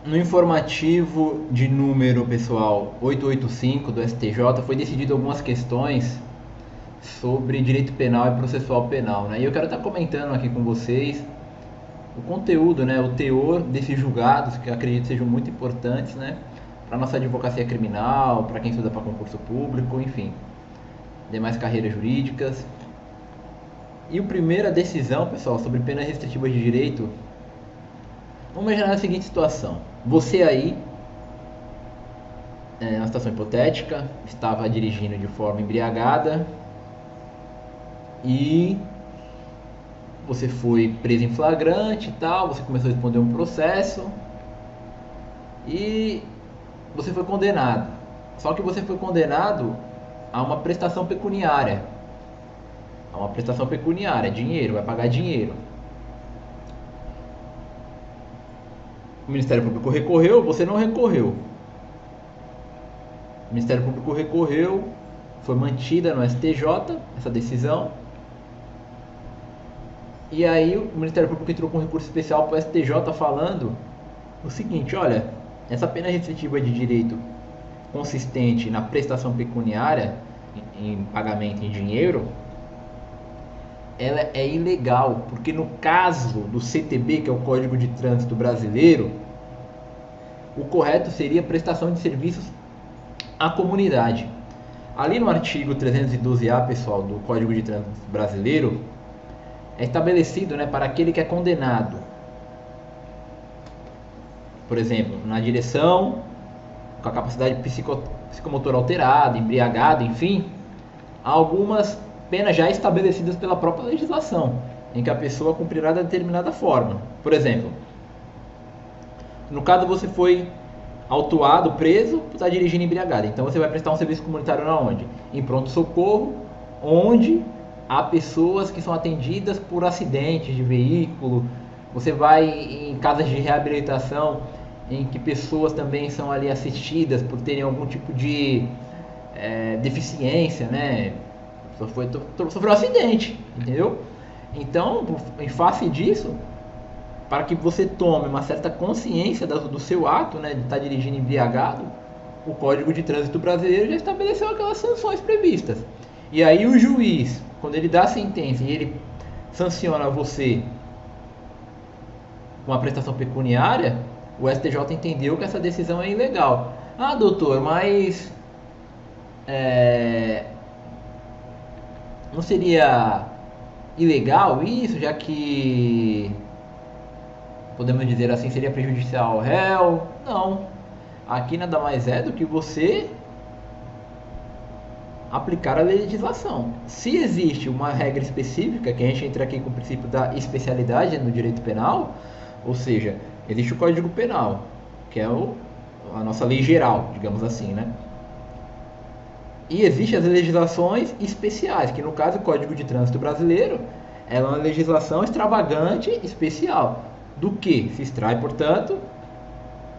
No informativo de número, pessoal, 885 do STJ, foi decidido algumas questões sobre direito penal e processual penal, né? E eu quero estar comentando aqui com vocês o conteúdo, né, o teor desses julgados, que eu acredito sejam muito importantes, né, para nossa advocacia criminal, para quem estuda para concurso público, enfim, demais carreiras jurídicas. E a primeira decisão, pessoal, sobre penas restritivas de direito, vamos imaginar a seguinte situação. Você aí, numa situação hipotética, estava dirigindo de forma embriagada e você foi preso em flagrante e tal, você começou a responder um processo e você foi condenado. Só que você foi condenado a uma prestação pecuniária. A uma prestação pecuniária, dinheiro, vai pagar dinheiro. O Ministério Público recorreu, você não recorreu. O Ministério Público recorreu, foi mantida no STJ essa decisão. E aí o Ministério Público entrou com um recurso especial para o STJ falando o seguinte: olha, essa pena restritiva de direito consistente na prestação pecuniária, em pagamento em dinheiro, ela é ilegal, porque no caso do CTB, que é o Código de Trânsito Brasileiro, o correto seria prestação de serviços à comunidade. Ali no artigo 312-A, pessoal, do Código de Trânsito Brasileiro, é estabelecido, né, para aquele que é condenado, por exemplo, na direção, com a capacidade psicomotora alterada, embriagado, enfim, há algumas penas já estabelecidas pela própria legislação, em que a pessoa cumprirá de determinada forma. Por exemplo, no caso você foi autuado, preso, por estar dirigindo embriagado. Então você vai prestar um serviço comunitário na onde? Em pronto-socorro, onde há pessoas que são atendidas por acidentes de veículo. Você vai em casas de reabilitação em que pessoas também são ali assistidas por terem algum tipo de deficiência, né? Sofreu um acidente, entendeu? Então, em face disso, para que você tome uma certa consciência do seu ato, né, de estar dirigindo embriagado, o Código de Trânsito Brasileiro já estabeleceu aquelas sanções previstas. E aí o juiz, quando ele dá a sentença e ele sanciona você com a prestação pecuniária, o STJ entendeu que essa decisão é ilegal. Ah, doutor, mas não seria ilegal isso, já que, podemos dizer assim, seria prejudicial ao réu? Não. Aqui nada mais é do que você aplicar a legislação. Se existe uma regra específica, que a gente entra aqui com o princípio da especialidade no direito penal, ou seja, existe o Código Penal, que é a nossa lei geral, digamos assim, né? E existem as legislações especiais, que no caso o Código de Trânsito Brasileiro é uma legislação extravagante especial, do que se extrai, portanto,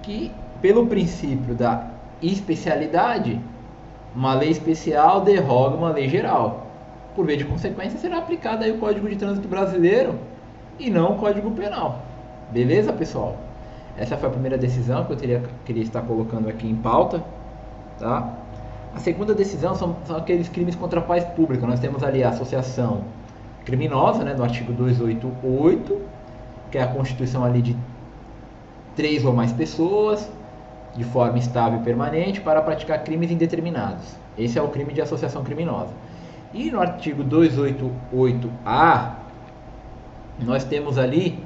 que pelo princípio da especialidade, uma lei especial derroga uma lei geral. Por via de consequência, será aplicado aí o Código de Trânsito Brasileiro e não o Código Penal. Beleza, pessoal? Essa foi a primeira decisão que eu queria estar colocando aqui em pauta, tá? A segunda decisão são aqueles crimes contra a paz pública. Nós temos ali a associação criminosa, né, do artigo 288, que é a constituição ali de 3 ou mais pessoas, de forma estável e permanente, para praticar crimes indeterminados. Esse é o crime de associação criminosa. E no artigo 288-A, nós temos ali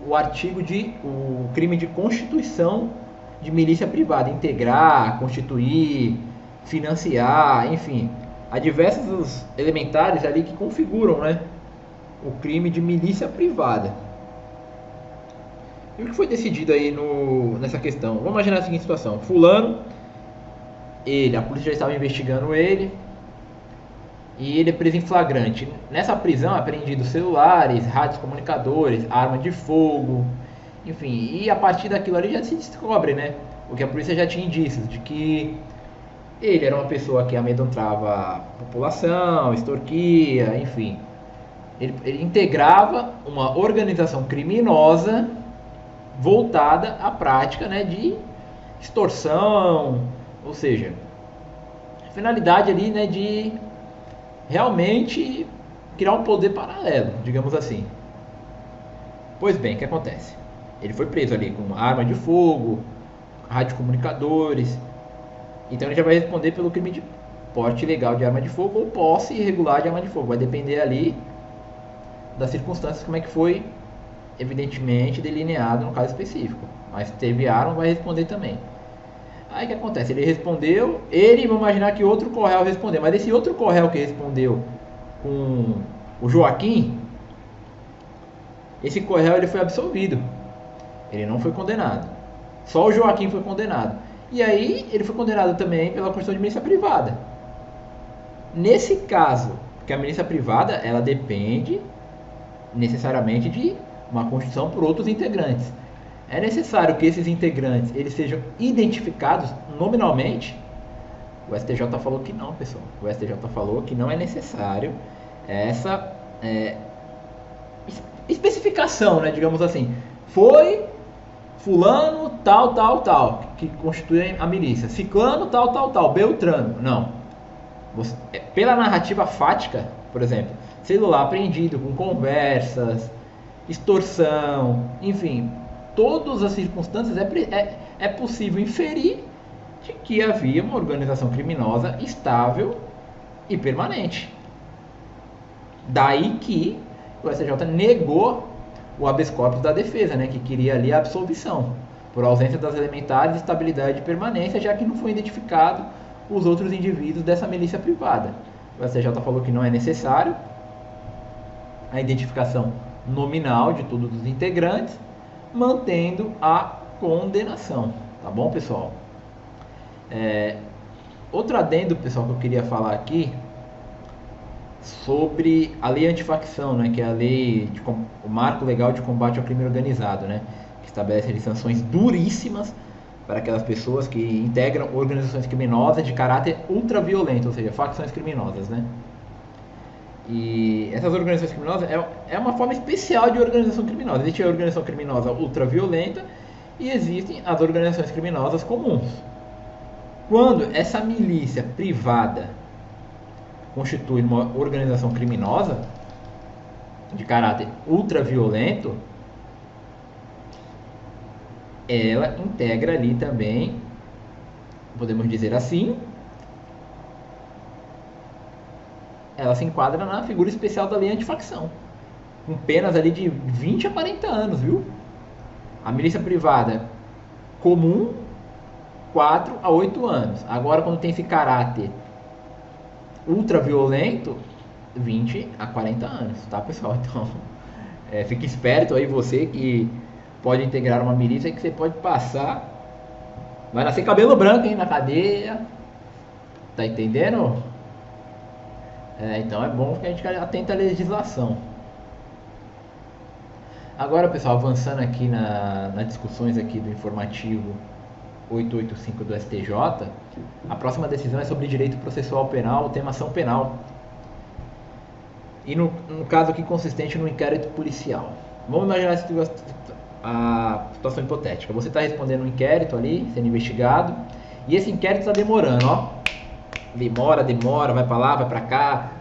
o crime de constituição de milícia privada, integrar, constituir, financiar, enfim, há diversos elementares ali que configuram, né, o crime de milícia privada. E o que foi decidido aí nessa questão? Vamos imaginar a seguinte situação: fulano, a polícia já estava investigando ele e ele é preso em flagrante. Nessa prisão é apreendido celulares, rádios comunicadores, arma de fogo, enfim, e a partir daquilo ali já se descobre, né? Porque a polícia já tinha indícios de que ele era uma pessoa que amedrontava a população, extorquia, enfim. Ele integrava uma organização criminosa voltada à prática, né, de extorsão, ou seja, a finalidade ali, né, de realmente criar um poder paralelo, digamos assim. Pois bem, o que acontece? Ele foi preso ali com arma de fogo, radiocomunicadores. Então ele já vai responder pelo crime de porte ilegal de arma de fogo ou posse irregular de arma de fogo. Vai depender ali das circunstâncias, como é que foi, evidentemente, delineado no caso específico. Mas se teve arma, vai responder também. Aí o que acontece? Ele respondeu, vamos imaginar que outro Correio respondeu. Mas esse outro Correio que respondeu com o Joaquim, esse Correio ele foi absolvido. Ele não foi condenado. Só o Joaquim foi condenado. E aí ele foi condenado também pela Constituição de milícia privada. Nesse caso, que a milícia privada, ela depende necessariamente de uma constituição por outros integrantes. É necessário que esses integrantes eles sejam identificados nominalmente. O STJ falou que não, pessoal. O STJ falou que não é necessário essa especificação, né, digamos assim. Foi fulano, tal, tal, tal, que constitui a milícia. Ciclano, tal, tal, tal, Beltrano. Não. Você, pela narrativa fática, por exemplo, celular apreendido com conversas, extorsão, enfim, todas as circunstâncias é possível inferir de que havia uma organização criminosa estável e permanente. Daí que o STJ negou o habeas corpus da defesa, né, que queria ali a absolvição, por ausência das elementares de estabilidade e permanência, já que não foi identificado os outros indivíduos dessa milícia privada. O STJ falou que não é necessário a identificação nominal de todos os integrantes, mantendo a condenação. Tá bom, pessoal? Outro adendo, pessoal, que eu queria falar aqui sobre a lei antifacção, né, que é a lei o marco legal de combate ao crime organizado, né, que estabelece sanções duríssimas para aquelas pessoas que integram organizações criminosas de caráter ultraviolento, ou seja, facções criminosas, né? E essas organizações criminosas é uma forma especial de organização criminosa. Existe a organização criminosa ultraviolenta e existem as organizações criminosas comuns. Quando essa milícia privada constitui uma organização criminosa de caráter ultraviolento, ela integra ali também, podemos dizer assim, ela se enquadra na figura especial da lei antifacção, com penas ali de 20 a 40 anos, viu? A milícia privada comum, 4 a 8 anos. Agora, quando tem esse caráter ultraviolento, 20 a 40 anos, tá, pessoal? Então, fique esperto aí, você que pode integrar uma milícia, que você pode passar, vai nascer cabelo branco, hein, na cadeia, tá entendendo? Então é bom que a gente atenta à legislação. Agora, pessoal, avançando aqui nas discussões aqui do informativo 885 do STJ, a próxima decisão é sobre direito processual penal, o tema ação penal. E no caso aqui consistente no inquérito policial. Vamos imaginar a situação hipotética. Você está respondendo um inquérito ali, sendo investigado, e esse inquérito está demorando, ó. Demora, vai para lá, vai para cá.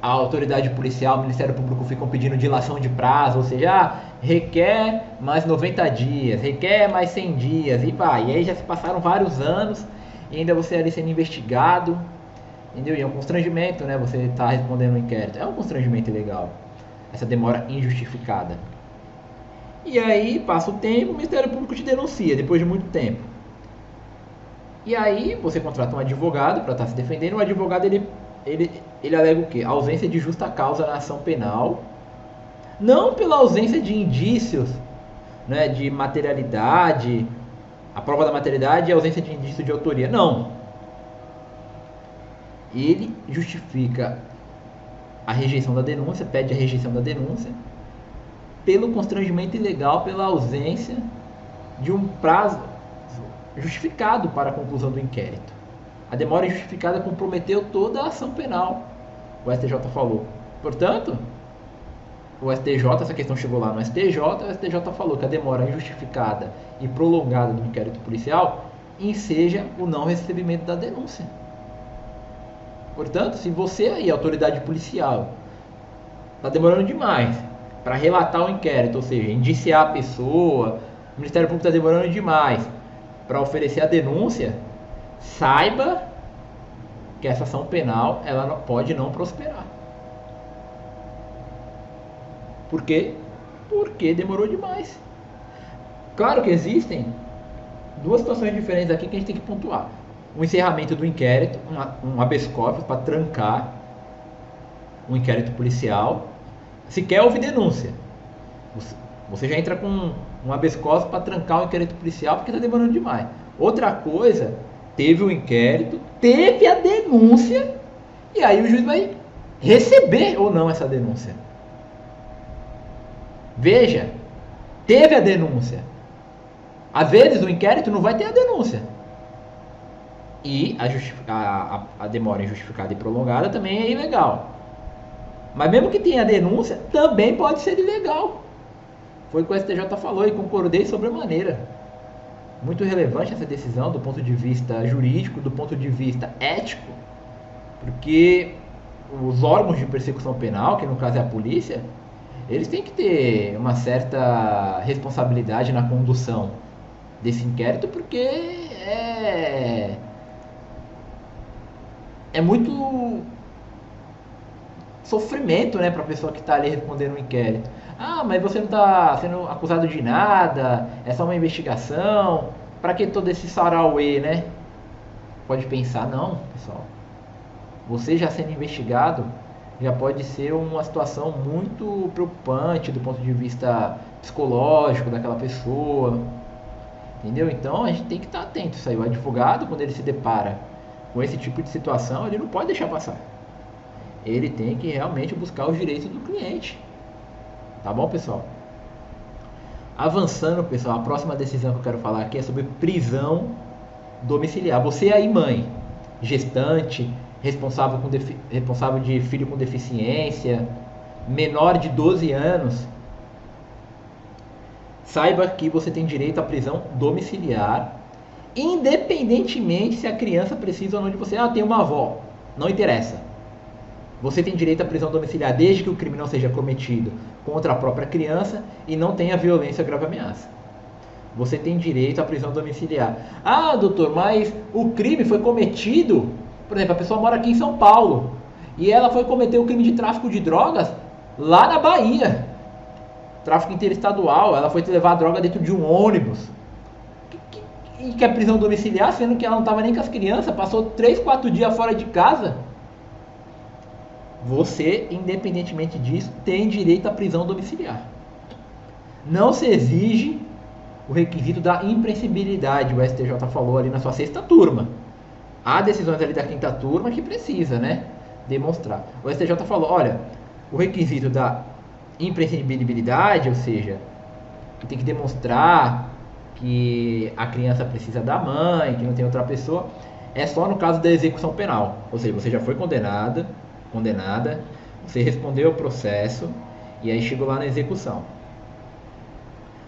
A autoridade policial, o Ministério Público ficam pedindo dilação de prazo, ou seja, requer mais 90 dias, requer mais 100 dias, e vai. E aí já se passaram vários anos, e ainda você ali sendo investigado, entendeu? E é um constrangimento, né? Você está respondendo um inquérito. É um constrangimento ilegal, essa demora injustificada. E aí passa o tempo, o Ministério Público te denuncia, depois de muito tempo. E aí você contrata um advogado para estar se defendendo, o advogado ele alega o quê? A ausência de justa causa na ação penal, não pela ausência de indícios, né, de materialidade, a prova da materialidade e a ausência de indício de autoria, não. Ele justifica a rejeição da denúncia, pede a rejeição da denúncia, pelo constrangimento ilegal, pela ausência de um prazo justificado para a conclusão do inquérito. A demora injustificada comprometeu toda a ação penal, o STJ falou. Portanto, o STJ, essa questão chegou lá no STJ, o STJ falou que a demora injustificada e prolongada do inquérito policial enseja o não recebimento da denúncia. Portanto, se você aí, autoridade policial, está demorando demais para relatar o inquérito, ou seja, indiciar a pessoa, o Ministério Público está demorando demais para oferecer a denúncia, saiba que essa ação penal ela pode não prosperar. Por quê? Porque demorou demais. Claro que existem duas situações diferentes aqui que a gente tem que pontuar. O encerramento do inquérito, um habeas corpus para trancar um inquérito policial. Se quer ouvir denúncia, você já entra com um habeas corpus para trancar o inquérito policial porque está demorando demais. Outra coisa, teve o inquérito, teve a denúncia e aí o juiz vai receber ou não essa denúncia. Veja, teve a denúncia. Às vezes o inquérito não vai ter a denúncia. E a demora injustificada e prolongada também é ilegal. Mas mesmo que tenha a denúncia, também pode ser ilegal. Foi o que o STJ falou e concordei sobremaneira. Muito relevante essa decisão do ponto de vista jurídico, do ponto de vista ético, porque os órgãos de persecução penal, que no caso é a polícia, eles têm que ter uma certa responsabilidade na condução desse inquérito, porque é muito sofrimento, né, para a pessoa que está ali respondendo o inquérito. Ah, mas você não está sendo acusado de nada, é só uma investigação, para que todo esse sarauê, né? Pode pensar, não, pessoal. Você já sendo investigado já pode ser uma situação muito preocupante do ponto de vista psicológico daquela pessoa, entendeu? Então a gente tem que estar atento a isso aí. O advogado, quando ele se depara com esse tipo de situação, ele não pode deixar passar. Ele tem que realmente buscar os direitos do cliente. Tá bom, pessoal? Avançando, pessoal, a próxima decisão que eu quero falar aqui é sobre prisão domiciliar. Você aí, mãe, gestante, responsável de filho com deficiência, menor de 12 anos, saiba que você tem direito à prisão domiciliar, independentemente se a criança precisa ou não de você. Ah, tem uma avó, não interessa. Você tem direito à prisão domiciliar desde que o crime não seja cometido contra a própria criança e não tenha violência ou grave ameaça. Você tem direito à prisão domiciliar. Ah, doutor, mas o crime foi cometido... Por exemplo, a pessoa mora aqui em São Paulo e ela foi cometer o crime de tráfico de drogas lá na Bahia. Tráfico interestadual, ela foi levar a droga dentro de um ônibus. E quer prisão domiciliar, sendo que ela não estava nem com as crianças, passou 3, 4 dias fora de casa. Você, independentemente disso, tem direito à prisão domiciliar. Não se exige o requisito da imprescindibilidade, o STJ falou ali na sua 6ª turma. Há decisões ali da 5ª turma que precisa, né, demonstrar. O STJ falou, olha, o requisito da imprescindibilidade, ou seja, tem que demonstrar que a criança precisa da mãe, que não tem outra pessoa, é só no caso da execução penal. Ou seja, você já foi condenada, você respondeu ao processo e aí chegou lá na execução.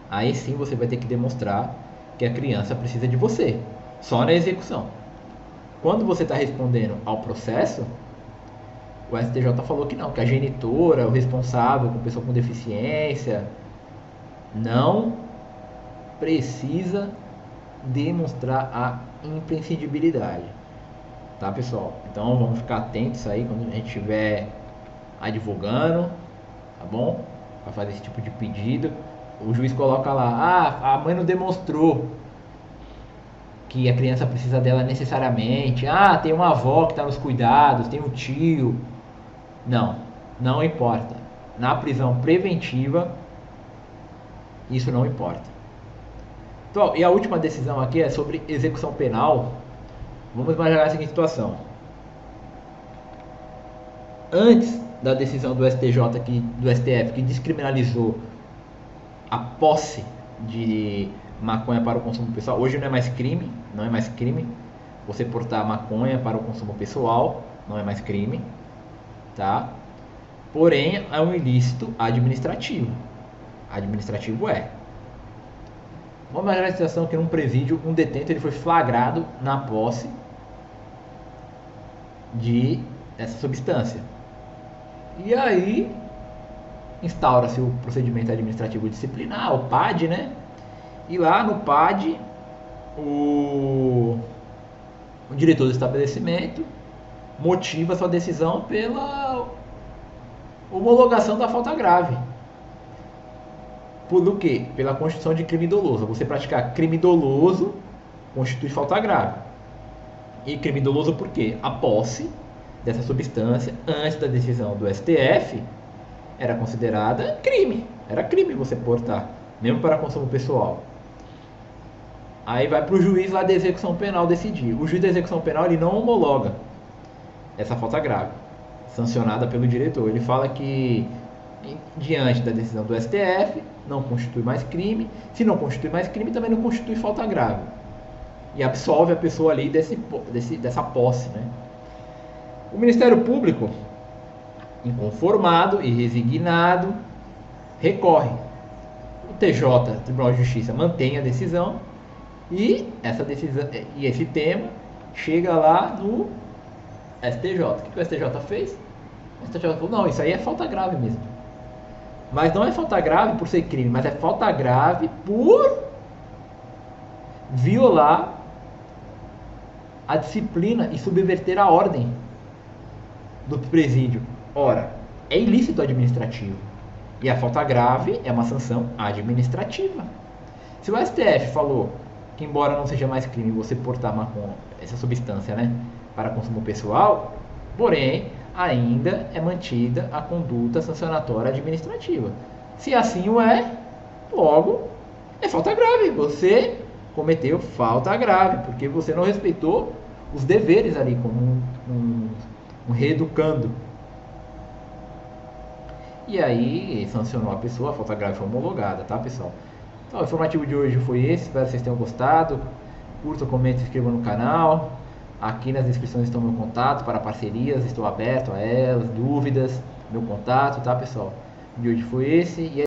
Aí sim você vai ter que demonstrar que a criança precisa de você, só na execução. Quando você está respondendo ao processo, o STJ falou que não, que a genitora, o responsável com pessoa com deficiência, não precisa demonstrar a imprescindibilidade. Tá, pessoal? Então vamos ficar atentos aí quando a gente estiver advogando, tá bom? Para fazer esse tipo de pedido. O juiz coloca lá, ah, a mãe não demonstrou que a criança precisa dela necessariamente. Ah, tem uma avó que está nos cuidados, tem um tio. Não, não importa. Na prisão preventiva, isso não importa. Então, e a última decisão aqui é sobre execução penal. Vamos imaginar a seguinte situação. Antes da decisão do STJ, do STF, que descriminalizou a posse de maconha para o consumo pessoal, hoje não é mais crime, você portar maconha para o consumo pessoal, não é mais crime, tá? Porém, é um ilícito administrativo. Administrativo é. Vamos imaginar a situação que num presídio um detento ele foi flagrado na posse dessa substância. E aí instaura-se o procedimento administrativo disciplinar, o PAD, né? E lá no PAD o diretor do estabelecimento motiva sua decisão pela homologação da falta grave. Por quê? Pela constituição de crime doloso. Você praticar crime doloso constitui falta grave. E crime doloso por quê? A posse dessa substância antes da decisão do STF era considerada crime. Era crime você portar, mesmo para consumo pessoal. Aí vai para o juiz lá da execução penal decidir. O juiz da execução penal ele não homologa essa falta grave, sancionada pelo diretor. Ele fala que diante da decisão do STF não constitui mais crime. Se não constitui mais crime, também não constitui falta grave. E absolve a pessoa ali dessa posse, né? O Ministério Público, inconformado e resignado, recorre. O TJ, Tribunal de Justiça, mantém a decisão e essa decisão e esse tema chega lá no STJ. O que o STJ fez? O STJ falou: não, isso aí é falta grave mesmo. Mas não é falta grave por ser crime, mas é falta grave por violar a disciplina e subverter a ordem do presídio. Ora, é ilícito administrativo. E a falta grave é uma sanção administrativa. Se o STF falou que, embora não seja mais crime você portar essa substância, né, para consumo pessoal, porém, ainda é mantida a conduta sancionatória administrativa. Se assim o é, logo é falta grave. Você cometeu falta grave, porque você não respeitou os deveres ali como um reeducando. E aí sancionou a pessoa, a falta grave foi homologada, tá, pessoal? Então o informativo de hoje foi esse, espero que vocês tenham gostado. Curta, comente, se inscreva no canal. Aqui nas descrições estão meu contato para parcerias, estou aberto a elas, dúvidas, meu contato, tá, pessoal? O de hoje foi esse e